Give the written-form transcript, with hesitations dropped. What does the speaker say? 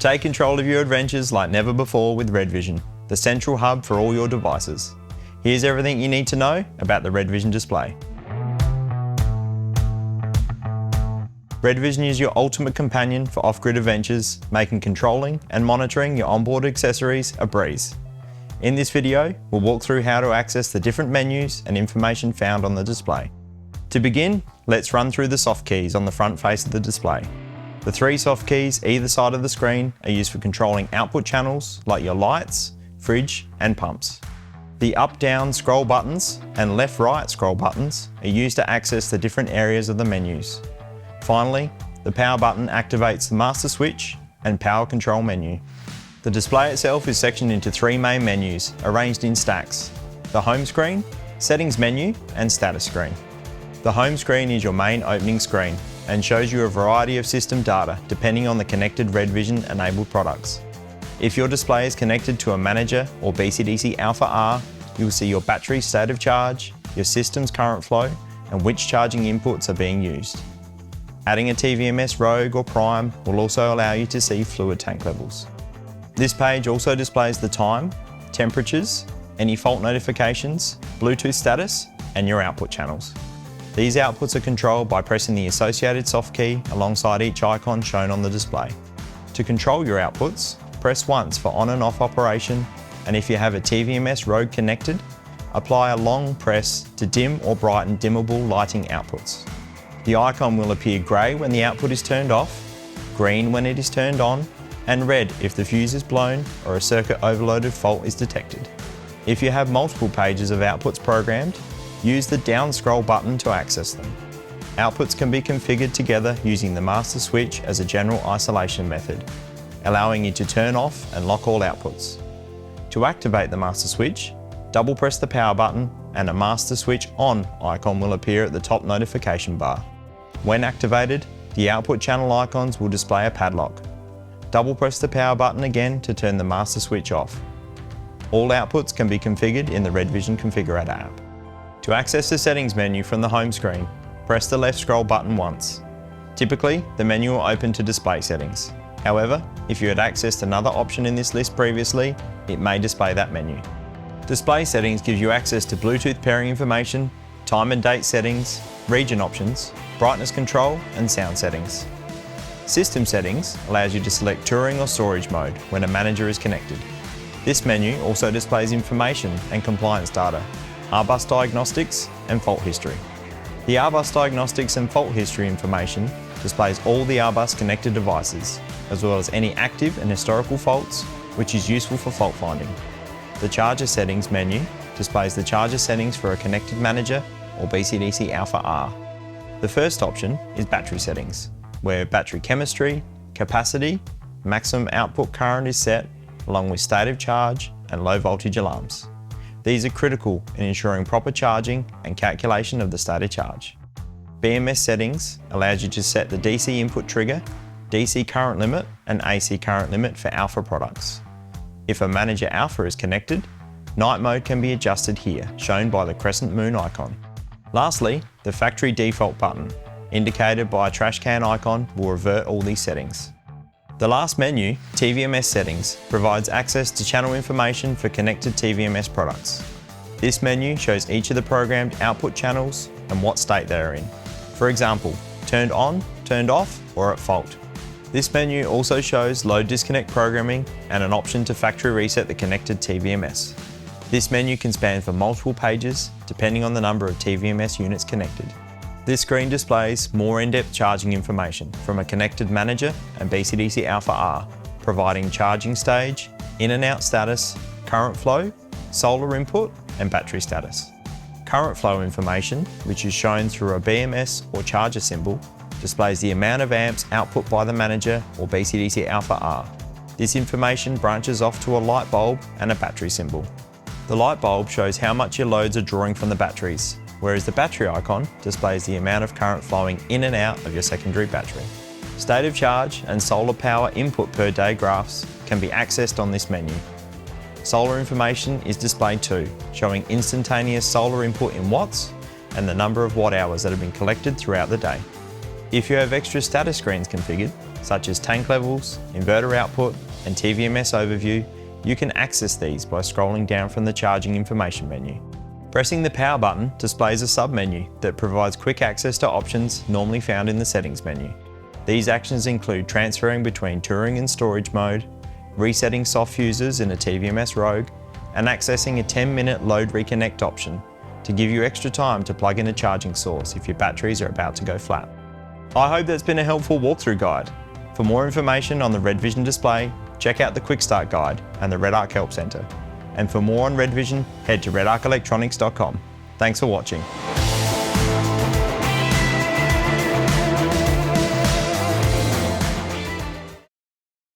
Take control of your adventures like never before with RedVision, the central hub for all your devices. Here's everything you need to know about the RedVision display. RedVision is your ultimate companion for off-grid adventures, making controlling and monitoring your onboard accessories a breeze. In this video, we'll walk through how to access the different menus and information found on the display. To begin, let's run through the soft keys on the front face of the display. The 3 soft keys either side of the screen are used for controlling output channels like your lights, fridge and pumps. The up-down scroll buttons and left-right scroll buttons are used to access the different areas of the menus. Finally, the power button activates the master switch and power control menu. The display itself is sectioned into 3 main menus arranged in stacks: the home screen, settings menu and status screen. The home screen is your main opening screen and shows you a variety of system data depending on the connected RedVision enabled products. If your display is connected to a manager or BCDC Alpha R, you will see your battery state of charge, your system's current flow, and which charging inputs are being used. Adding a TVMS Rogue or Prime will also allow you to see fluid tank levels. This page also displays the time, temperatures, any fault notifications, Bluetooth status, and your output channels. These outputs are controlled by pressing the associated soft key alongside each icon shown on the display. To control your outputs, press once for on and off operation, and if you have a TVMS Rogue connected, apply a long press to dim or brighten dimmable lighting outputs. The icon will appear grey when the output is turned off, green when it is turned on, and red if the fuse is blown or a circuit overloaded fault is detected. If you have multiple pages of outputs programmed, use the down scroll button to access them. Outputs can be configured together using the master switch as a general isolation method, allowing you to turn off and lock all outputs. To activate the master switch, double press the power button and a master switch on icon will appear at the top notification bar. When activated, the output channel icons will display a padlock. Double press the power button again to turn the master switch off. All outputs can be configured in the RedVision Configurator app. To access the settings menu from the home screen, press the left scroll button once. Typically, the menu will open to display settings. However, if you had accessed another option in this list previously, it may display that menu. Display settings gives you access to Bluetooth pairing information, time and date settings, region options, brightness control and sound settings. System settings allows you to select touring or storage mode when a manager is connected. This menu also displays information and compliance data, R-bus diagnostics and fault history. The R-bus diagnostics and fault history information displays all the R-bus connected devices, as well as any active and historical faults, which is useful for fault finding. The charger settings menu displays the charger settings for a connected manager or BCDC Alpha R. The first option is battery settings, where battery chemistry, capacity, maximum output current is set, along with state of charge and low voltage alarms. These are critical in ensuring proper charging and calculation of the state of charge. BMS settings allows you to set the DC input trigger, DC current limit and AC current limit for Alpha products. If a manager Alpha is connected, night mode can be adjusted here, shown by the crescent moon icon. Lastly, the factory default button, indicated by a trash can icon, will revert all these settings. The last menu, TVMS Settings, provides access to channel information for connected TVMS products. This menu shows each of the programmed output channels and what state they are in. For example, turned on, turned off, or at fault. This menu also shows load disconnect programming and an option to factory reset the connected TVMS. This menu can span for multiple pages depending on the number of TVMS units connected. This screen displays more in-depth charging information from a connected manager and BCDC Alpha R, providing charging stage, in and out status, current flow, solar input, and battery status. Current flow information, which is shown through a BMS or charger symbol, displays the amount of amps output by the manager or BCDC Alpha R. This information branches off to a light bulb and a battery symbol. The light bulb shows how much your loads are drawing from the batteries, whereas the battery icon displays the amount of current flowing in and out of your secondary battery. State of charge and solar power input per day graphs can be accessed on this menu. Solar information is displayed too, showing instantaneous solar input in watts and the number of watt hours that have been collected throughout the day. If you have extra status screens configured, such as tank levels, inverter output, and TVMS overview, you can access these by scrolling down from the charging information menu. Pressing the power button displays a sub-menu that provides quick access to options normally found in the settings menu. These actions include transferring between touring and storage mode, resetting soft fuses in a TVMS Rogue, and accessing a 10-minute load reconnect option to give you extra time to plug in a charging source if your batteries are about to go flat. I hope that's been a helpful walkthrough guide. For more information on the RedVision display, check out the Quick Start Guide and the REDARC Help Centre. And for more on RedVision, head to redarcelectronics.com. Thanks for watching.